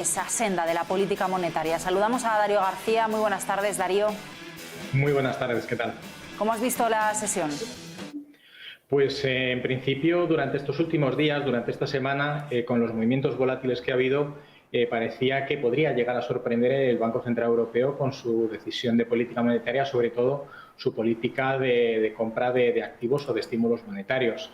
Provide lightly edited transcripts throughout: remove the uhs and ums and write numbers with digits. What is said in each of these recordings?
esa senda de la política monetaria. Saludamos a Darío García. Muy buenas tardes, Darío. Muy buenas tardes, ¿qué tal? ¿Cómo has visto la sesión? Pues en principio, durante estos últimos días, durante esta semana, con los movimientos volátiles que ha habido, parecía que podría llegar a sorprender el Banco Central Europeo con su decisión de política monetaria, sobre todo su política de compra de activos o de estímulos monetarios.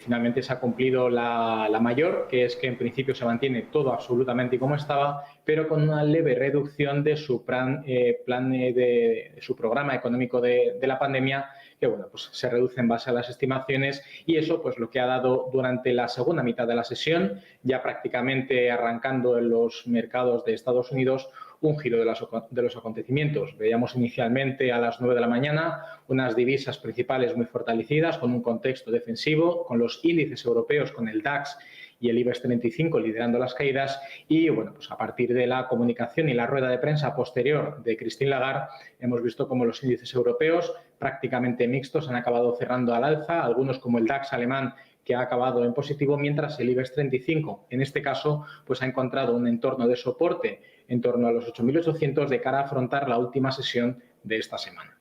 Finalmente se ha cumplido la mayor, que es que en principio se mantiene todo absolutamente como estaba, pero con una leve reducción de su de su programa económico de la pandemia, que bueno, pues se reduce en base a las estimaciones, y eso pues lo que ha dado durante la segunda mitad de la sesión, ya prácticamente arrancando en los mercados de Estados Unidos, un giro de los acontecimientos. Veíamos inicialmente a las 9 de la mañana unas divisas principales muy fortalecidas, con un contexto defensivo, con los índices europeos, con el DAX y el IBEX 35 liderando las caídas, y bueno, pues a partir de la comunicación y la rueda de prensa posterior de Christine Lagarde hemos visto cómo los índices europeos prácticamente mixtos han acabado cerrando al alza, algunos como el DAX alemán, que ha acabado en positivo, mientras el IBEX 35, en este caso, pues ha encontrado un entorno de soporte en torno a los 8.800 de cara a afrontar la última sesión de esta semana.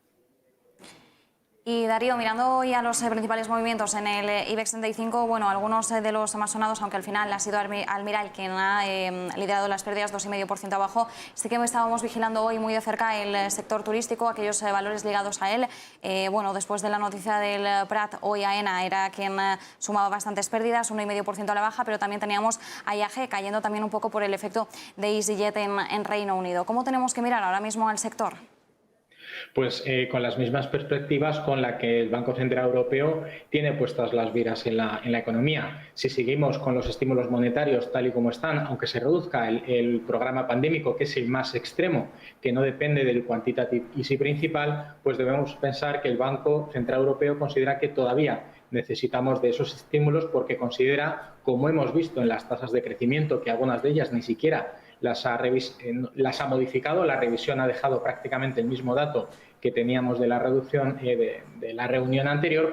Y Darío, mirando hoy a los principales movimientos en el IBEX 35, bueno, algunos de los más sonados, aunque al final ha sido Almirall quien ha liderado las pérdidas, 2,5% abajo, sí que estábamos vigilando hoy muy de cerca el sector turístico, aquellos valores ligados a él. Bueno, después de la noticia del Prat, hoy AENA era quien sumaba bastantes pérdidas, 1,5% a la baja, pero también teníamos a IAG cayendo también un poco por el efecto de EasyJet en Reino Unido. ¿Cómo tenemos que mirar ahora mismo al sector? Pues con las mismas perspectivas con la que el Banco Central Europeo tiene puestas las miras en la economía. Si seguimos con los estímulos monetarios tal y como están, aunque se reduzca el programa pandémico, que es el más extremo, que no depende del quantitative easy principal, pues debemos pensar que el Banco Central Europeo considera que todavía necesitamos de esos estímulos, porque considera, como hemos visto en las tasas de crecimiento, que algunas de ellas ni siquiera las ha modificado. La revisión ha dejado prácticamente el mismo dato que teníamos de la reducción de la reunión anterior,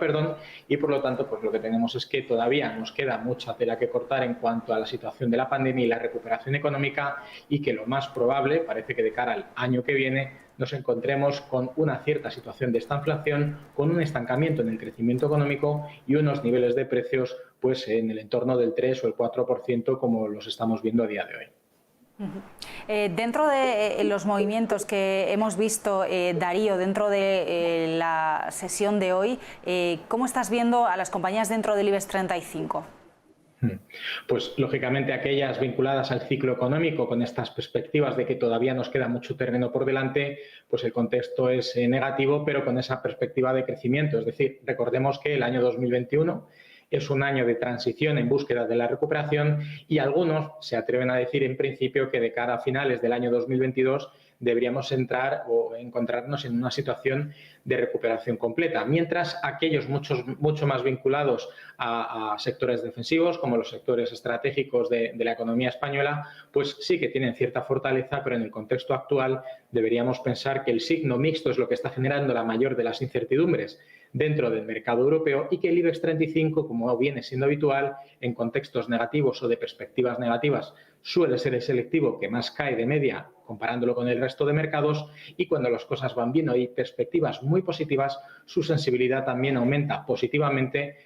y por lo tanto pues lo que tenemos es que todavía nos queda mucha tela que cortar en cuanto a la situación de la pandemia y la recuperación económica, y que lo más probable, parece que de cara al año que viene, nos encontremos con una cierta situación de estanflación, con un estancamiento en el crecimiento económico y unos niveles de precios pues en el entorno del 3 o el 4%, como los estamos viendo a día de hoy. Dentro de los movimientos que hemos visto, Darío, dentro de la sesión de hoy, ¿cómo estás viendo a las compañías dentro del IBEX 35? Pues lógicamente aquellas vinculadas al ciclo económico, con estas perspectivas de que todavía nos queda mucho terreno por delante, pues el contexto es negativo, pero con esa perspectiva de crecimiento. Es decir, recordemos que el año 2021 es un año de transición en búsqueda de la recuperación, y algunos se atreven a decir en principio que de cara a finales del año 2022 deberíamos entrar o encontrarnos en una situación de recuperación completa, mientras aquellos mucho más vinculados a sectores defensivos, como los sectores estratégicos de la economía española, pues sí que tienen cierta fortaleza, pero en el contexto actual deberíamos pensar que el signo mixto es lo que está generando la mayor de las incertidumbres dentro del mercado europeo, y que el IBEX 35, como viene siendo habitual en contextos negativos o de perspectivas negativas, suele ser el selectivo que más cae de media comparándolo con el resto de mercados, y cuando las cosas van bien o hay perspectivas muy positivas, su sensibilidad también aumenta positivamente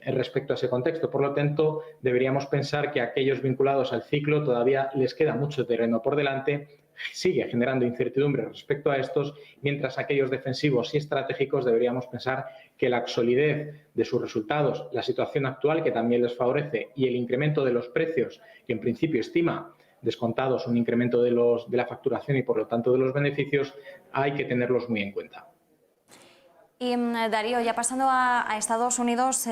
respecto a ese contexto. Por lo tanto, deberíamos pensar que a aquellos vinculados al ciclo todavía les queda mucho terreno por delante, sigue generando incertidumbre respecto a estos, mientras aquellos defensivos y estratégicos deberíamos pensar que la solidez de sus resultados, la situación actual que también les favorece, y el incremento de los precios, que en principio estima descontados un incremento de la facturación y por lo tanto de los beneficios, hay que tenerlos muy en cuenta. Y Darío, ya pasando a Estados Unidos,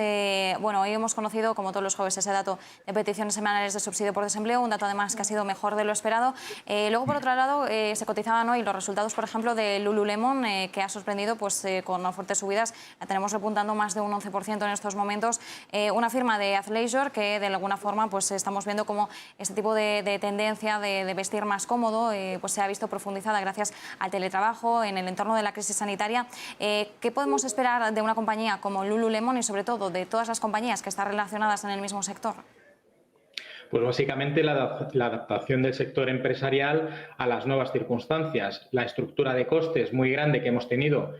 bueno, hoy hemos conocido, como todos los jueves, ese dato de peticiones semanales de subsidio por desempleo, un dato además que ha sido mejor de lo esperado. Luego, por otro lado, se cotizaban hoy los resultados, por ejemplo, de Lululemon, que ha sorprendido pues, con fuertes subidas. La tenemos repuntando más de un 11% en estos momentos. Una firma de athleisure que, de alguna forma, pues estamos viendo como este tipo de tendencia de vestir más cómodo pues se ha visto profundizada gracias al teletrabajo en el entorno de la crisis sanitaria. ¿Qué podemos esperar de una compañía como Lululemon y sobre todo de todas las compañías que están relacionadas en el mismo sector? Pues básicamente la adaptación del sector empresarial a las nuevas circunstancias. La estructura de costes muy grande que hemos tenido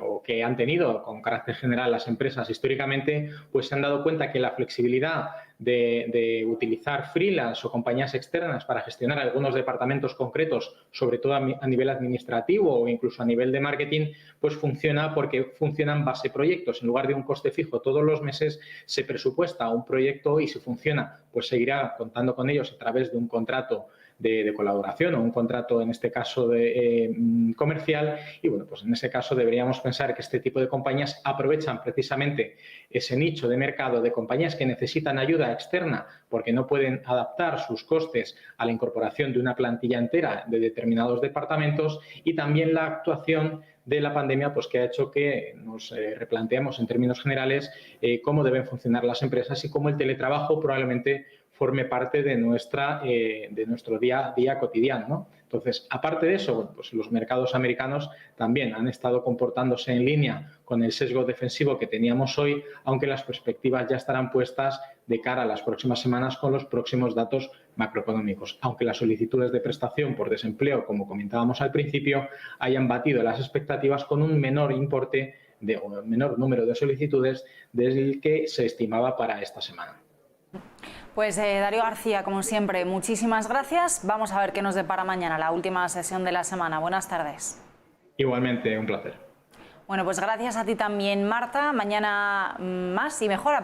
o que han tenido con carácter general las empresas históricamente, pues se han dado cuenta que la flexibilidad de utilizar freelance o compañías externas para gestionar algunos departamentos concretos, sobre todo a nivel administrativo o incluso a nivel de marketing, pues funciona porque funcionan base proyectos. En lugar de un coste fijo todos los meses, se presupuesta un proyecto y si funciona, pues seguirá contando con ellos a través de un contrato de colaboración o un contrato, en este caso, comercial. Y bueno, pues en ese caso deberíamos pensar que este tipo de compañías aprovechan precisamente ese nicho de mercado de compañías que necesitan ayuda externa porque no pueden adaptar sus costes a la incorporación de una plantilla entera de determinados departamentos, y también la actuación de la pandemia, pues que ha hecho que nos replanteemos en términos generales cómo deben funcionar las empresas y cómo el teletrabajo probablemente forme parte de nuestro día a día cotidiano, ¿no? Entonces, aparte de eso, bueno, pues los mercados americanos también han estado comportándose en línea con el sesgo defensivo que teníamos hoy, aunque las perspectivas ya estarán puestas de cara a las próximas semanas con los próximos datos macroeconómicos. Aunque las solicitudes de prestación por desempleo, como comentábamos al principio, hayan batido las expectativas con un menor importe o un menor número de solicitudes del que se estimaba para esta semana. Pues Darío García, como siempre, muchísimas gracias. Vamos a ver qué nos depara mañana, la última sesión de la semana. Buenas tardes. Igualmente, un placer. Bueno, pues gracias a ti también, Marta. Mañana más y mejor a partir